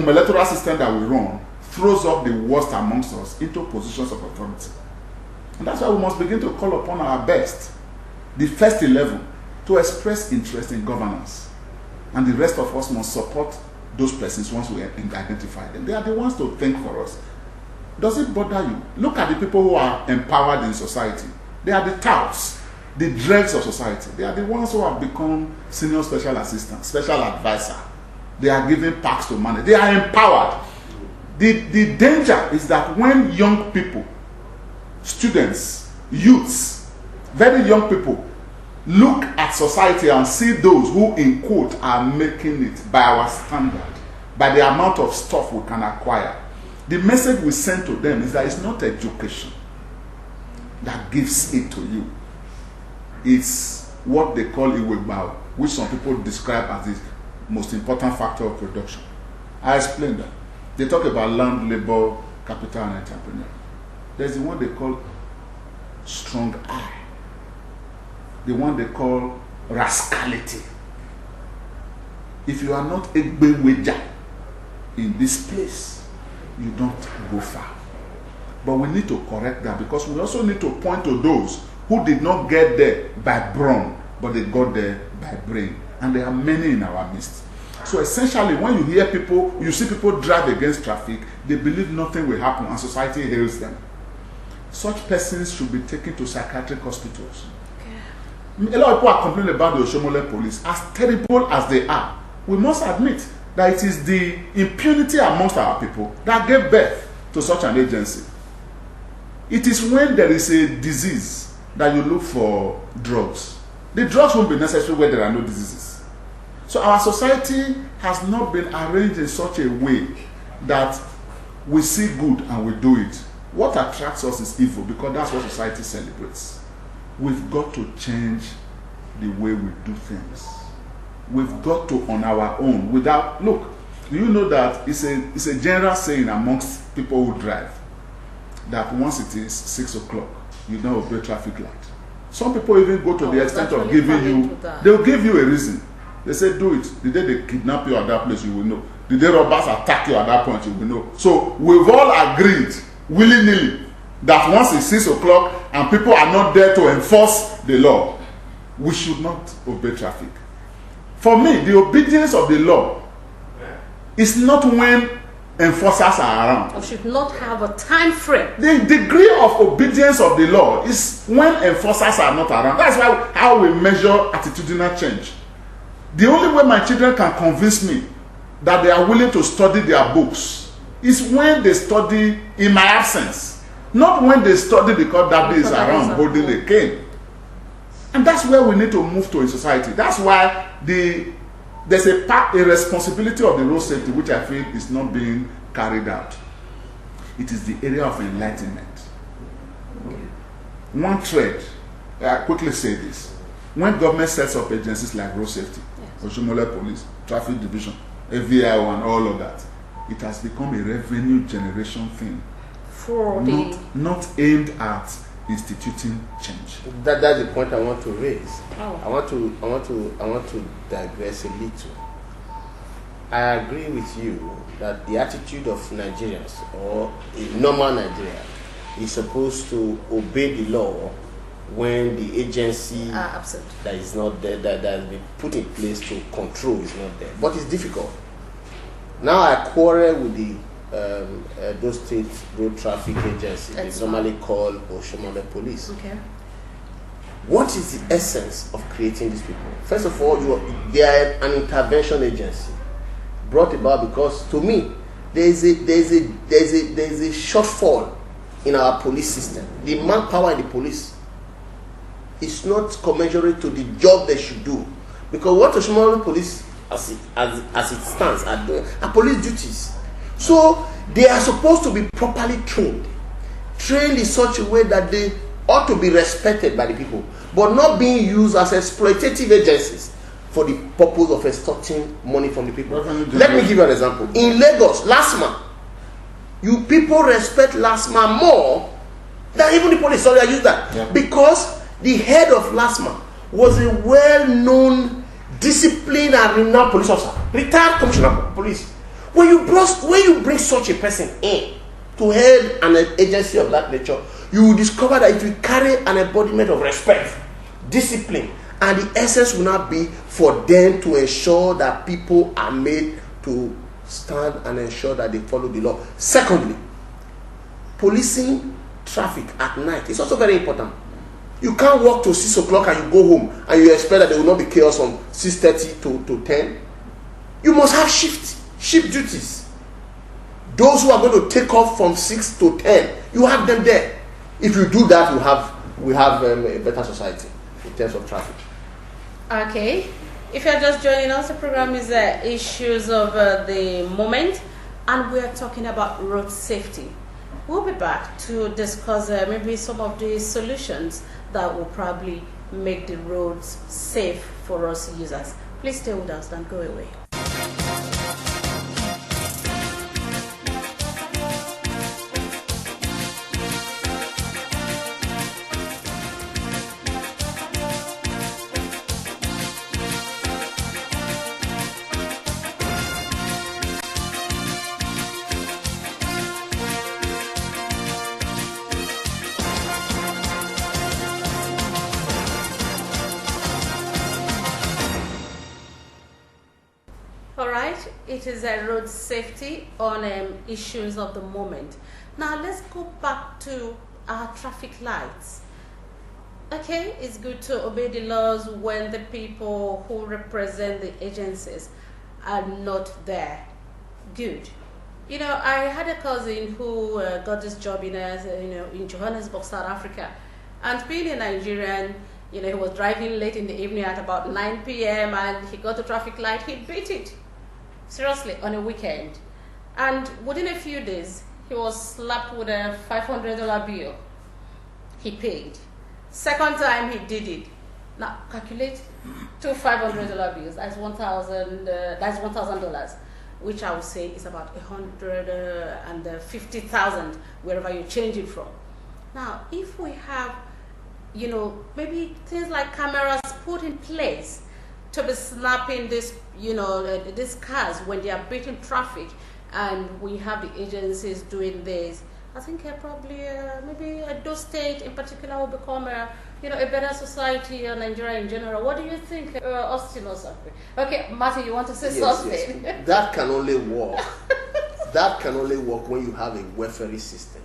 electoral system that we run throws up the worst amongst us into positions of authority. And that's why we must begin to call upon our best, the first 11, to express interest in governance. And the rest of us must support those persons once we identify them. They are the ones to think for us. Does it bother you? Look at the people who are empowered in society. They are the touts, the dregs of society. They are the ones who have become senior special assistants, special advisor. They are given packs to manage. They are empowered. The danger is that when young people, students, youths, very young people, look at society and see those who, in quote, are making it by our standard, by the amount of stuff we can acquire, the message we send to them is that it's not education that gives it to you. It's what they call iwegbao, which some people describe as the most important factor of production. I explained that. They talk about land, labor, capital, and entrepreneur. There's the one they call strong eye, the one they call rascality. If you are not a gbeweja in this place, you don't go far. But we need to correct that, because we also need to point to those who did not get there by brawn, but they got there by brain. And there are many in our midst. So essentially, when you hear people, you see people drive against traffic, they believe nothing will happen and society hails them. Such persons should be taken to psychiatric hospitals. A lot of people are complaining about the Oshomole police. As terrible as they are, we must admit that it is the impunity amongst our people that gave birth to such an agency. It is when there is a disease that you look for drugs. The drugs won't be necessary where there are no diseases. So our society has not been arranged in such a way that we see good and we do it. What attracts us is evil, because that's what society celebrates. We've got to change the way we do things. We've got to, on our own, without, look, do you know that it's a general saying amongst people who drive, that once it is 6 o'clock, you don't obey traffic light. Some people even go to the extent of giving you, they'll give you a reason. They say, do it. The day they kidnap you at that place, you will know. The day robbers attack you at that point, you will know. So we've all agreed, willy-nilly, that once it's 6 o'clock and people are not there to enforce the law, we should not obey traffic. For me, the obedience of the law is not when enforcers are around. We should not have a time frame. The degree of obedience of the law is when enforcers are not around. That's how we measure attitudinal change. The only way my children can convince me that they are willing to study their books is when they study in my absence, not when they study because that day is around holding a cane. And that's where we need to move to in society. That's why there's a responsibility of the road safety which I feel is not being carried out. It is the area of enlightenment. One thread, I quickly say this. When government sets up agencies like road safety, Oshomole Police, Traffic Division, AVIO and all of that, it has become a revenue generation thing. Not aimed at instituting change. That's the point I want to raise. I want to digress a little. I agree with you that the attitude of Nigerians, or a normal Nigeria, is supposed to obey the law when the agency that is not there, that has been put in place to control, is not there. But it's difficult. Now I quarrel with the those state road traffic agency. They normally call Oshomole Police. Okay. What is the essence of creating these people? First of all, they are an intervention agency brought about because, to me, there is a shortfall in our police system. The manpower in the police is not commensurate to the job they should do, because what Oshomole Police, as it stands, are doing are police duties. So they are supposed to be properly trained in such a way that they ought to be respected by the people, but not being used as exploitative agencies for the purpose of extorting money from the people. Let me give you an example. In Lagos, LASMA, you people respect LASMA more than even the police. Sorry, I use that. Because the head of LASMA was a well-known, disciplined and renowned police officer, retired commissioner of police, when you bring such a person in to head an agency of that nature, you will discover that it will carry an embodiment of respect, discipline, and the essence will not be for them to ensure that people are made to stand and ensure that they follow the law. Secondly, policing traffic at night is also very important. You can't walk to 6 o'clock and you go home and you expect that there will not be chaos from 6:30 to 10. You must have shift duties. Those who are going to take off from 6 to 10, you have them there. If you do that, we have a better society in terms of traffic. Okay. If you're just joining us, the program is Issues of the Moment, and we're talking about road safety. We'll be back to discuss maybe some of the solutions that will probably make the roads safe for us users. Please stay with us, don't go away. It is a road safety on issues of the moment. Now let's go back to our traffic lights. Okay, it's good to obey the laws when the people who represent the agencies are not there. Good. You know, I had a cousin who got this job in Johannesburg, South Africa, and being a Nigerian, he was driving late in the evening at about 9 p.m. and he got a traffic light. He beat it. Seriously, on a weekend. And within a few days, he was slapped with a $500 bill. He paid. Second time he did it. Now calculate 2 $500 bills. That's $1,000, which I would say is about 150,000 wherever you change it from. Now, if we have, maybe things like cameras put in place to be snapping this, these cars when they are beating traffic, and we have the agencies doing this, I think probably maybe Edo State in particular will become a better society, Nigeria in general. What do you think, Austin or something? Okay, Martin, you want to say something? Yes. That can only work. That can only work when you have a welfare system.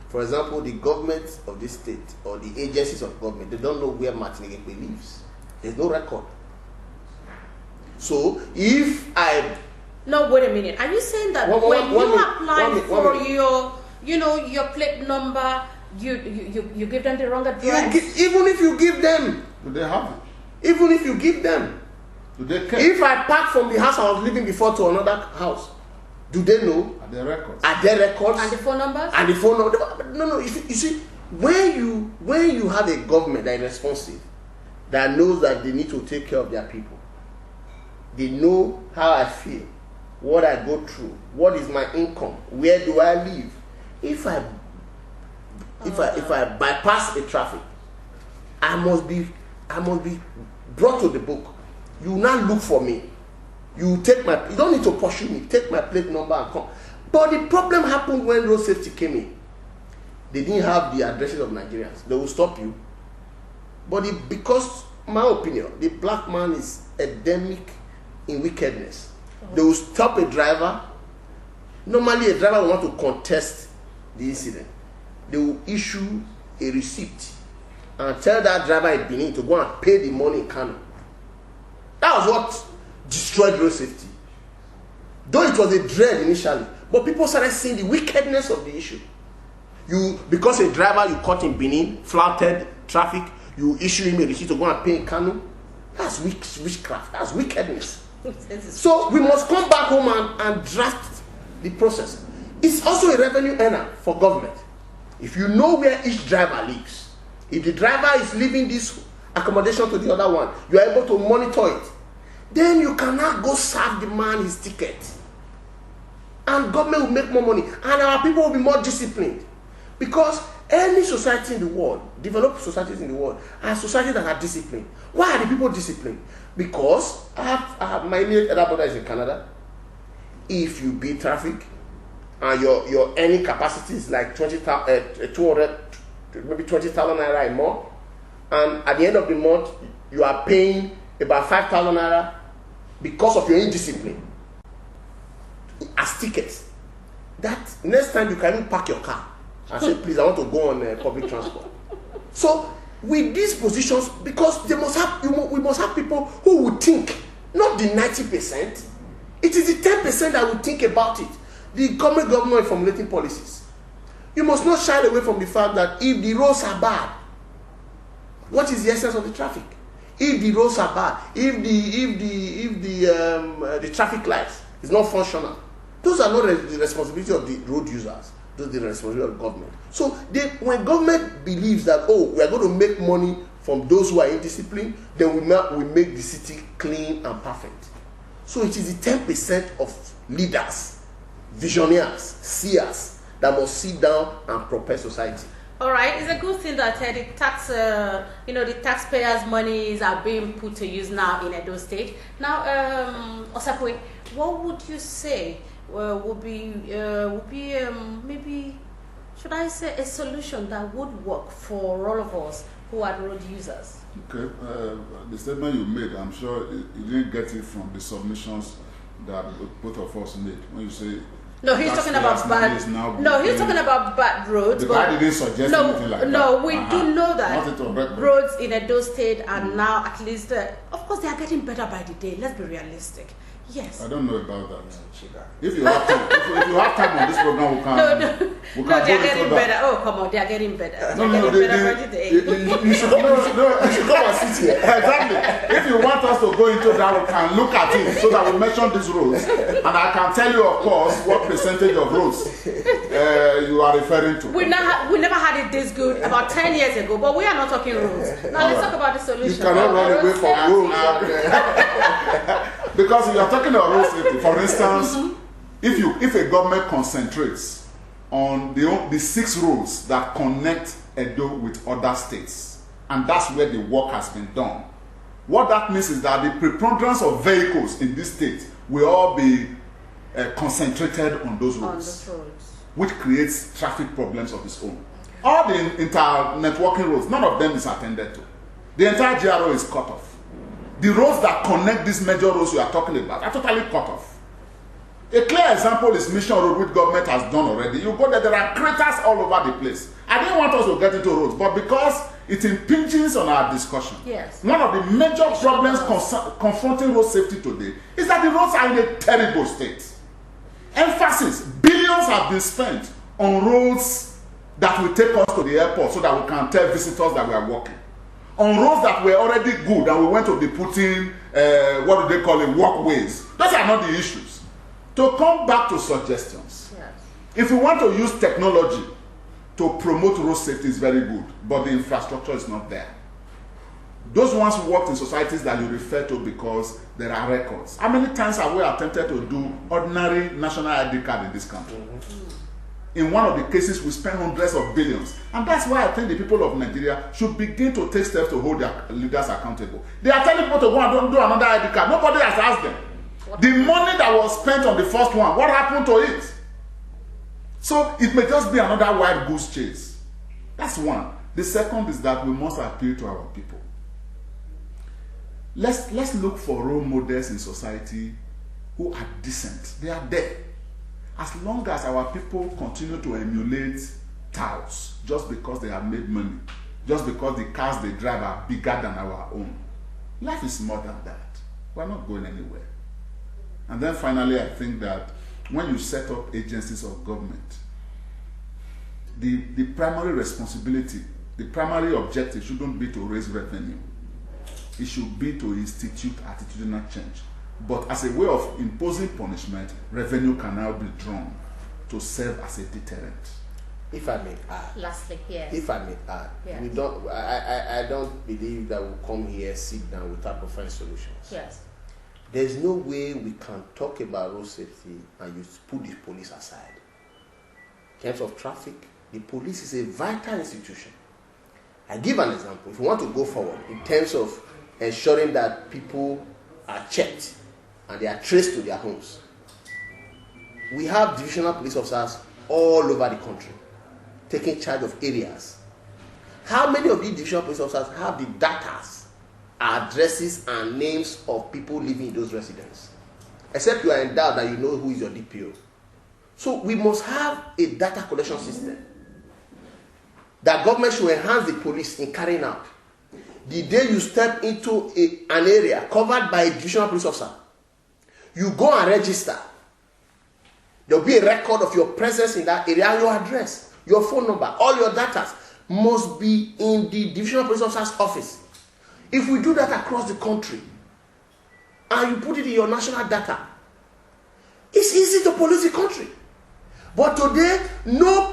For example, the government of this state or the agencies of government, they don't know where Martin Igekwe lives. There's no record. So if no, wait a minute. Are you saying that when you apply for your plate number, you give them the wrong address? Even if you give them, do they have it? Even if you give them, do they care? If I park from the house I was living before to another house, do they know? Are there records? Are there records? And the phone numbers? And the phone number. No. You see, when you have a government that is responsive, that knows that they need to take care of their people, they know how I feel, what I go through, what is my income, where do I live. If I bypass a traffic, I must be brought to the book. You will not look for me. You don't need to pursue me. Take my plate number and come. But the problem happened when road safety came in. They didn't have the addresses of Nigerians. They will stop you. But because, my opinion, the black man is endemic in wickedness. They will stop a driver. Normally, a driver will want to contest the incident. They will issue a receipt and tell that driver in Benin to go and pay the money in Kano. That was what destroyed road safety. Though it was a dread initially, but people started seeing the wickedness of the issue. Because a driver you caught in Benin flouted traffic, you issue him a receipt to go and pay in Kano. That's witchcraft. That's wickedness. So we must come back home and draft the process. It's also a revenue earner for government. If you know where each driver lives, if the driver is leaving this accommodation to the other one, you are able to monitor it. Then you cannot go serve the man his ticket. And government will make more money. And our people will be more disciplined. Because any society in the world, developed societies in the world, are societies that are disciplined. Why are the people disciplined? Because I have my immediate elder brother is in Canada. if you beat traffic and your earning capacity is like 200, maybe 20,000 naira a month, and at the end of the month you are paying about 5,000 naira because of your indiscipline as tickets. That next time you can even park your car and say, please, I want to go on public transport. So with these positions, because we must have people who would think, not the 90%, it is the 10% that will think about it. The government formulating policies. You must not shy away from the fact that if the roads are bad, what is the essence of the traffic? If the roads are bad, if the traffic lights is not functional, those are not the responsibility of the road users. Those are the responsibility of the government. So when government believes that, oh, we are going to make money from those who are indisciplined, then we make the city clean and perfect. So it is the 10% of leaders, visionaries, seers that must sit down and prepare society. All right, it's a good thing that the the taxpayers' monies are being put to use now in Edo State. Now, Osakwe, what would you say would be maybe, should I say, a solution that would work for all of us who are road users? Okay, the statement you made, I'm sure you didn't get it from the submissions that both of us made. When you say no, he's talking about bad. No, he's talking about bad roads. But I didn't suggest anything like that. No, we do know that roads in Edo State are now at least, of course, they are getting better by the day. Let's be realistic. Yes. I don't know about that. If you have time, if you have time on this program, we can. No, they are getting better. Oh, come on, they are getting better. You should come and sit here. Exactly. If you want us to go into that, we can look at it so that we mention these roads, and I can tell you, of course, what percentage of roads you are referring to. We never had it this good about 10 years ago, but we are not talking roads. Now let's talk about the solution. You cannot run away from roads. Because you are talking about road safety. For instance, if a government concentrates on the 6 roads that connect Edo with other states, and that's where the work has been done, what that means is that the preponderance of vehicles in this state will all be concentrated on those roads, which creates traffic problems of its own. All the inter-networking roads, none of them is attended to. The entire GRO is cut off. The roads that connect these major roads you are talking about are totally cut off. A clear example is Mission Road, which government has done already. You go there are craters all over the place. I didn't want us to get into roads, but because it impinges on our discussion. Yes. One of the major problems confronting road safety today is that the roads are in a terrible state. Emphasis, billions have been spent on roads that will take us to the airport so that we can tell visitors that we are walking. On roads that were already good and we went to be putting, what do they call it, walkways. Those are not the issues. To come back to suggestions, yes. If we want to use technology to promote road safety is very good, but the infrastructure is not there. Those ones who worked in societies that you refer to because there are records. How many times have we attempted to do ordinary national ID card in this country? In one of the cases, we spent hundreds of billions. And that's why I think the people of Nigeria should begin to take steps to hold their leaders accountable. They are telling people to go and don't do another ID card. Nobody has asked them. The money that was spent on the first one, what happened to it? So it may just be another wild goose chase. That's one. The second is that we must appeal to our people. Let's look for role models in society who are decent. They are there. As long as our people continue to emulate touts just because they have made money, just because the cars they drive are bigger than our own, life is more than that. We're not going anywhere. And then finally, I think that when you set up agencies of government, the primary responsibility, the primary objective shouldn't be to raise revenue. It should be to institute attitudinal change. But as a way of imposing punishment, revenue can now be drawn to serve as a deterrent. If I may add. Lastly, yes. If I may add, yes. I don't believe that we'll come here, sit down without providing solutions. Yes. There's no way we can talk about road safety and you put the police aside. In terms of traffic, the police is a vital institution. I give an example. If you want to go forward in terms of ensuring that people are checked and they are traced to their homes, we have divisional police officers all over the country taking charge of areas. How many of these divisional police officers have the data, addresses, and names of people living in those residences? Except you are in doubt that you know who is your DPO. So we must have a data collection system that government should enhance the police in carrying out. The day you step into an area covered by a divisional police officer, you go and register. There will be a record of your presence in that area, your address, your phone number, all your data must be in the divisional police officer's office. If we do that across the country, and you put it in your national data, it's easy to police the country. But today, no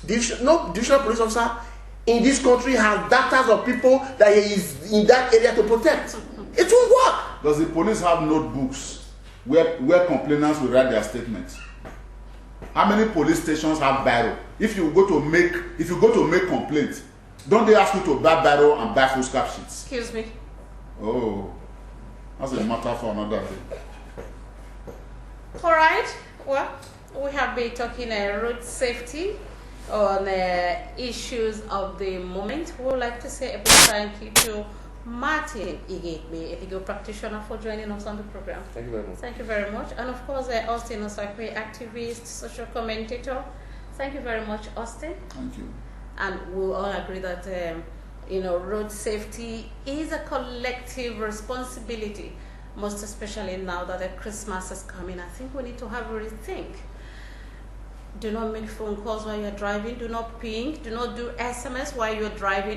divisional police officer in this country has data of people that he is in that area to protect. It won't work. Does the police have notebooks where complainants will write their statements? How many police stations have biro? If you go to make complaints, don't they ask you to buy biro and buy foolscap sheets? Excuse me. Oh, that's a matter for another day. All right. Well, we have been talking road safety on issues of the moment. We would like to say a big thank you to Martin Igegbe, a legal practitioner, for joining us on the program. Thank you very much. Thank you very much. And of course, Austin Osakwe, activist, social commentator. Thank you very much, Austin. Thank you. And we all agree that road safety is a collective responsibility, most especially now that Christmas is coming. I think we need to have a rethink. Do not make phone calls while you're driving. Do not ping. Do not do SMS while you're driving.